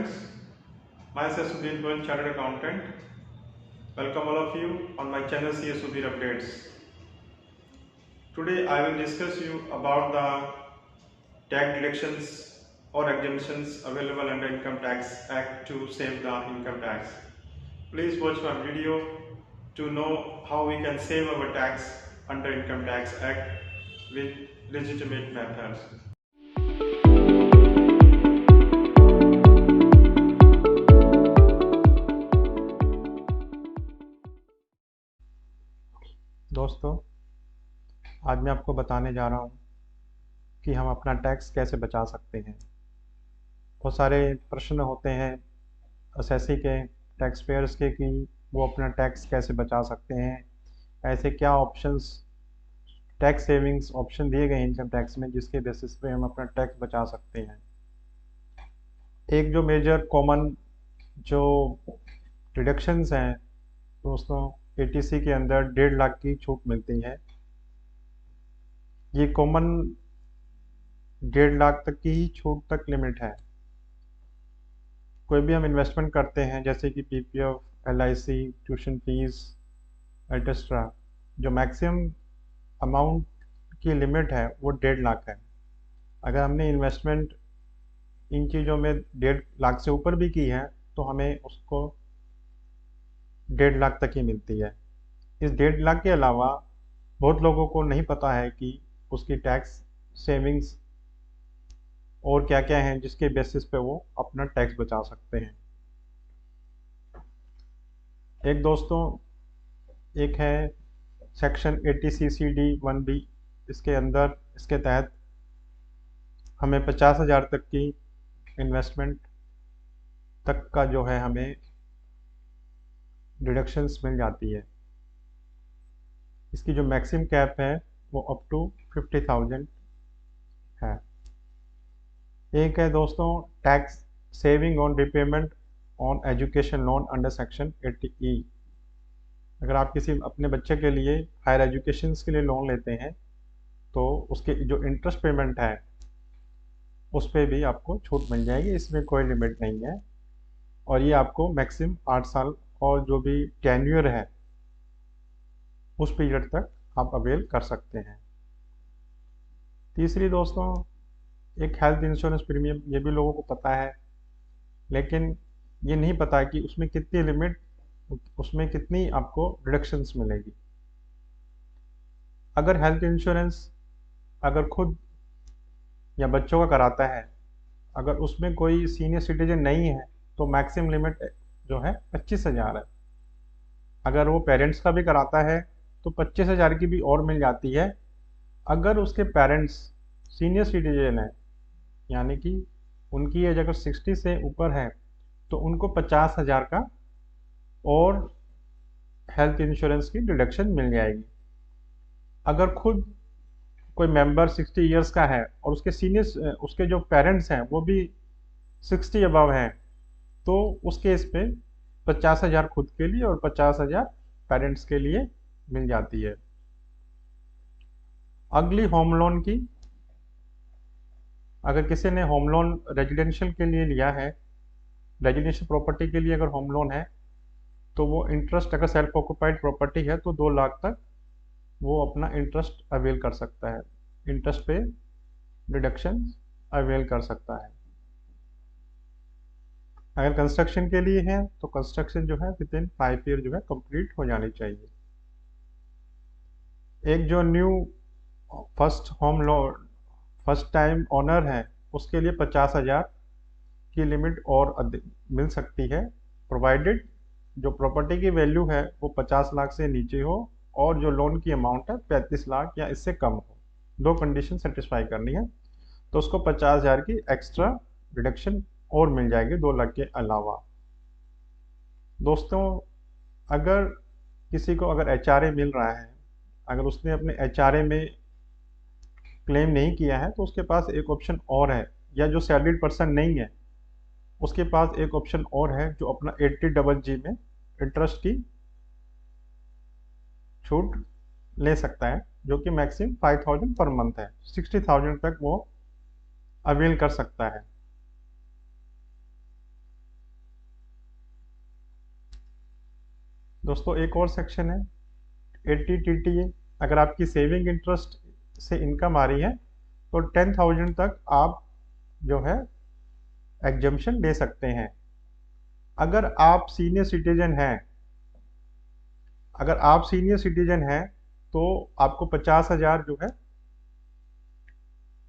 friends, myself Sudhir Goel, Chartered Accountant. Welcome all of you on my channel CS Sudhir Updates. Today I will discuss you about the tax deductions or exemptions available under Income Tax Act to save the income tax. Please watch my video to know how we can save our tax under Income Tax Act with legitimate methods. दोस्तों, आज मैं आपको बताने जा रहा हूँ कि हम अपना टैक्स कैसे बचा सकते हैं। बहुत सारे प्रश्न होते हैं असेसी के, टैक्स पेयर्स के, कि वो अपना टैक्स कैसे बचा सकते हैं, ऐसे क्या ऑप्शंस, टैक्स सेविंग्स ऑप्शन दिए गए इनकम टैक्स में जिसके बेसिस पे हम अपना टैक्स बचा सकते हैं। एक जो मेजर कॉमन जो डिडक्शंस हैं दोस्तों, एटीसी के अंदर 1.5 लाख की छूट मिलती है। ये कॉमन 1.5 लाख तक की ही छूट तक लिमिट है। कोई भी हम इन्वेस्टमेंट करते हैं जैसे कि PPF, LIC, tuition fees etcetera, जो मैक्सिमम अमाउंट की लिमिट है वो 1.5 लाख है। अगर हमने इन्वेस्टमेंट इन चीज़ों में 1.5 लाख से ऊपर भी की है तो हमें उसको 1.5 लाख तक ही मिलती है। इस 1.5 लाख के अलावा बहुत लोगों को नहीं पता है कि उसकी टैक्स सेविंग्स और क्या क्या हैं जिसके बेसिस पे वो अपना टैक्स बचा सकते हैं। एक दोस्तों, एक है सेक्शन 80CCD 1B। इसके अंदर, इसके तहत हमें 50,000 तक की इन्वेस्टमेंट तक का जो है हमें डिडक्शंस मिल जाती है। इसकी जो मैक्सिमम कैप है वो अप टू 50,000 है। एक है दोस्तों tax saving on repayment on education loan under section 80E। अगर आप किसी अपने बच्चे के लिए हायर एजुकेशन के लिए लोन लेते हैं तो उसके जो इंटरेस्ट पेमेंट है उस पर भी आपको छूट मिल जाएगी। इसमें कोई लिमिट नहीं है और ये आपको मैक्सिमम 8 साल और जो भी टेन्योर है उस पीरियड तक आप अवेल कर सकते हैं। तीसरी दोस्तों, एक हेल्थ इंश्योरेंस प्रीमियम। ये भी लोगों को पता है, लेकिन ये नहीं पता कि उसमें कितनी लिमिट, उसमें कितनी आपको डिडक्शंस मिलेगी। अगर हेल्थ इंश्योरेंस अगर खुद या बच्चों का कराता है, अगर उसमें कोई सीनियर सिटीजन नहीं है तो मैक्सिमम लिमिट जो है 25,000 है। अगर वो पेरेंट्स का भी कराता है तो 25,000 की भी और मिल जाती है। अगर उसके पेरेंट्स सीनियर सिटीजन है, यानी कि उनकी एज अगर 60 से ऊपर है, तो उनको 50,000 का और हेल्थ इंश्योरेंस की डिडक्शन मिल जाएगी। अगर खुद कोई मेंबर 60 इयर्स का है और उसके सीनियर, उसके जो पेरेंट्स हैं वो भी 60 अबव हैं, तो उस केस पे 50,000 खुद के लिए और 50,000 पेरेंट्स के लिए मिल जाती है। अगली होम लोन की, अगर किसी ने होम लोन रेजिडेंशियल के लिए लिया है, रेजिडेंशियल प्रॉपर्टी के लिए अगर होम लोन है, तो वो इंटरेस्ट, अगर सेल्फ ऑक्यूपाइड प्रॉपर्टी है तो 2 लाख तक वो अपना इंटरेस्ट अवेल कर सकता है, इंटरेस्ट पे डिडक्शन अवेल कर सकता है। अगर कंस्ट्रक्शन के लिए है तो कंस्ट्रक्शन जो है विद इन 5 ईयर जो है कंप्लीट हो जानी चाहिए। एक जो new first home loan, first time owner है, उसके लिए 50,000 की लिमिट और मिल सकती है, प्रोवाइडेड जो प्रॉपर्टी की वैल्यू है वो 50 लाख से नीचे हो और जो लोन की अमाउंट है 35 लाख या इससे कम हो। 2 कंडीशन सेटिस्फाई करनी है तो उसको 50,000 की एक्स्ट्रा डिडक्शन और मिल जाएगी 2 लाख के अलावा। दोस्तों, अगर किसी को अगर एचआरए मिल रहा है, अगर उसने अपने एचआरए में क्लेम नहीं किया है तो उसके पास एक ऑप्शन और है, या जो सैलरीड पर्सन नहीं है उसके पास एक ऑप्शन और है जो अपना 80G में इंटरेस्ट की छूट ले सकता है, जो कि मैक्सिमम 5,000 पर मंथ है। 60,000 तक वो अवेल कर सकता है। दोस्तों एक और सेक्शन है 80 TTA। अगर आपकी सेविंग इंटरेस्ट से इनकम आ रही है तो 10,000 तक आप जो है एग्जम्पशन ले सकते हैं। अगर आप सीनियर सिटीजन हैं तो आपको 50,000 जो है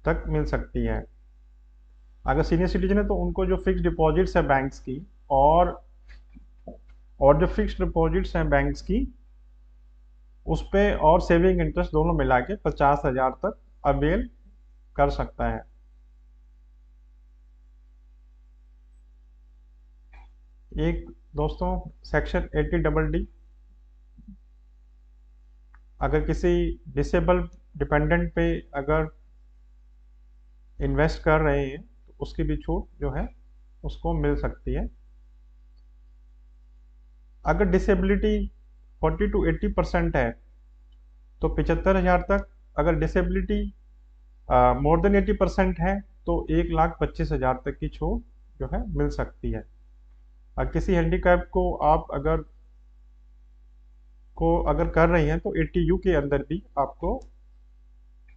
तक मिल सकती है। अगर सीनियर सिटीजन है तो उनको जो फिक्स डिपॉजिट्स है बैंक्स की और जो फिक्स डिपॉजिट्स हैं बैंक्स की उस पे और सेविंग इंटरेस्ट दोनों मिला के 50,000 तक अवेल कर सकता है। एक दोस्तों सेक्शन 80DD, अगर किसी डिसेबल डिपेंडेंट पे अगर इन्वेस्ट कर रहे हैं तो उसकी भी छूट जो है उसको मिल सकती है। अगर डिसेबिलिटी 40 to 80% है तो 75,000 तक। अगर डिसेबिलिटी मोर देन 80% है तो 1,25,000 तक की छूट जो है मिल सकती है। किसी हैंडीकैप को आप अगर कर रही हैं तो 80U के अंदर भी आपको,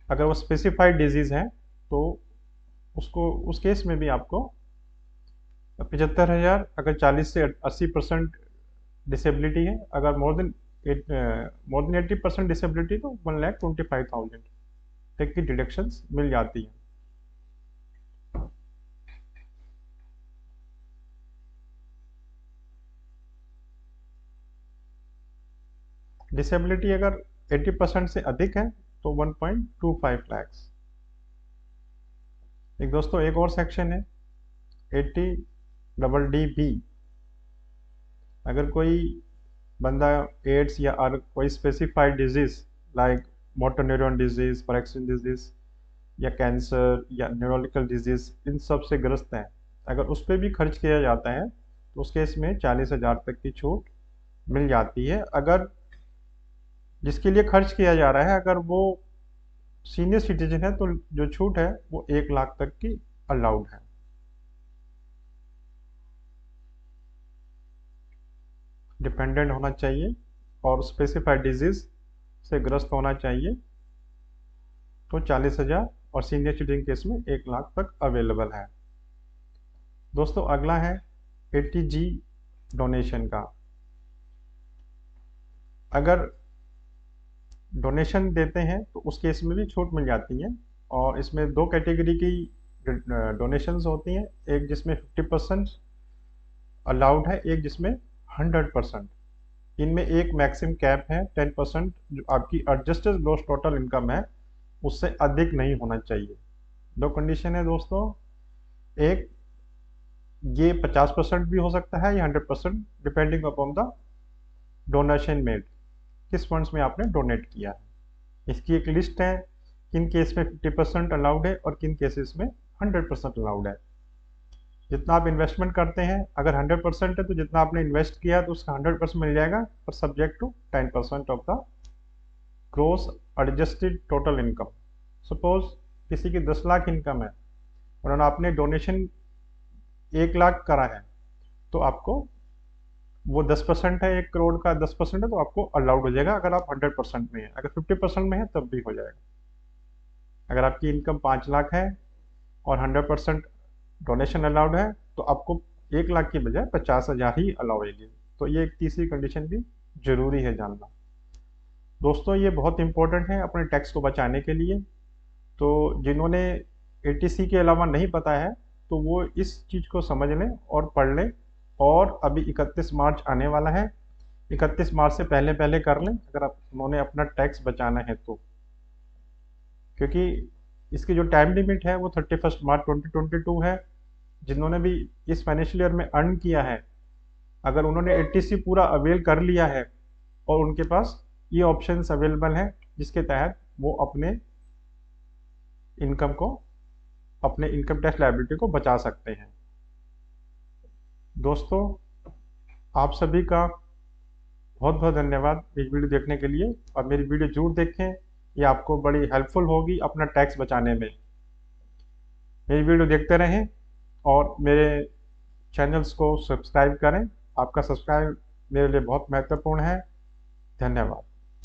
अगर वो स्पेसिफाइड डिजीज है तो उसको उस केस में भी आपको 75,000। अगर 40 से 80% डिसेबिलिटी है, अगर मोर देन 80% डिसेबिलिटी तो 1,25,000 तक की डिडक्शंस मिल जाती है। डिसेबिलिटी अगर 80% से अधिक है तो 1.25 lakhs। एक दोस्तों एक और सेक्शन है 80DD। अगर कोई बंदा एड्स या कोई specified disease like motor neuron disease, Parkinson disease या कैंसर या न्यूरोलॉजिकल डिजीज इन सब से ग्रस्त है, अगर उस पर भी खर्च किया जाता है तो उस केस में 40,000 तक की छूट मिल जाती है। अगर जिसके लिए खर्च किया जा रहा है अगर वो सीनियर सिटीजन है तो जो छूट है वो 1 लाख तक की अलाउड है। डिपेंडेंट होना चाहिए और स्पेसिफाइड डिजीज से ग्रस्त होना चाहिए तो 40,000, और सीनियर सिटीजन केस में 1 लाख तक अवेलेबल है। दोस्तों अगला है 80G डोनेशन का। अगर डोनेशन देते हैं तो उस केस में भी छूट मिल जाती है, और इसमें दो कैटेगरी की डोनेशंस होती हैं, एक जिसमें 50% अलाउड है, एक जिसमें 100%। इनमें एक मैक्सिमम कैप है 10%, जो आपकी एडजस्टेड ग्रॉस टोटल इनकम है उससे अधिक नहीं होना चाहिए। दो कंडीशन है दोस्तों, एक ये 50% भी हो सकता है या 100%, depending upon the donation made, किस फंड्स में आपने डोनेट किया है। इसकी एक लिस्ट है, किन केस में 50% अलाउड है और किन केसेस में 100% अलाउड है। जितना आप इन्वेस्टमेंट करते हैं, अगर 100% है तो जितना आपने इन्वेस्ट किया तो उसका 100% मिल जाएगा, पर subject to 10% of the gross adjusted total income. Suppose किसी की 10 लाख इनकम है और आपने डोनेशन 1 लाख करा है तो आपको वो 10% है, 1 करोड़ का 10% है तो आपको अलाउड हो जाएगा अगर आप 100% में है। अगर 50% में है तब भी हो जाएगा। अगर आपकी इनकम 5 लाख है और 100% डोनेशन अलाउड है तो आपको 1 लाख की बजाय 50,000 ही अलाउ होगी। तो ये एक तीसरी कंडीशन भी जरूरी है जानना। दोस्तों ये बहुत इंपॉर्टेंट है अपने टैक्स को बचाने के लिए। तो जिन्होंने ATC के अलावा नहीं पता है तो वो इस चीज़ को समझ लें और पढ़ लें। और अभी 31 मार्च आने वाला है, 31 मार्च से पहले पहले कर लें अगर आप उन्होंने अपना टैक्स बचाना है तो, क्योंकि इसकी जो टाइम लिमिट है वो 31 मार्च 2022 है। जिन्होंने भी इस फाइनेंशियल ईयर में अर्न किया है, अगर उन्होंने ATC पूरा अवेल कर लिया है और उनके पास ये ऑप्शंस अवेलेबल हैं जिसके तहत वो अपने इनकम को, अपने इनकम टैक्स लायबिलिटी को बचा सकते हैं। दोस्तों आप सभी का बहुत बहुत धन्यवाद मेरी वीडियो देखने के लिए, और मेरी वीडियो जरूर देखें, ये आपको बड़ी हेल्पफुल होगी अपना टैक्स बचाने में। मेरी वीडियो देखते रहें और मेरे चैनल्स को सब्सक्राइब करें। आपका सब्सक्राइब मेरे लिए बहुत महत्वपूर्ण है। धन्यवाद।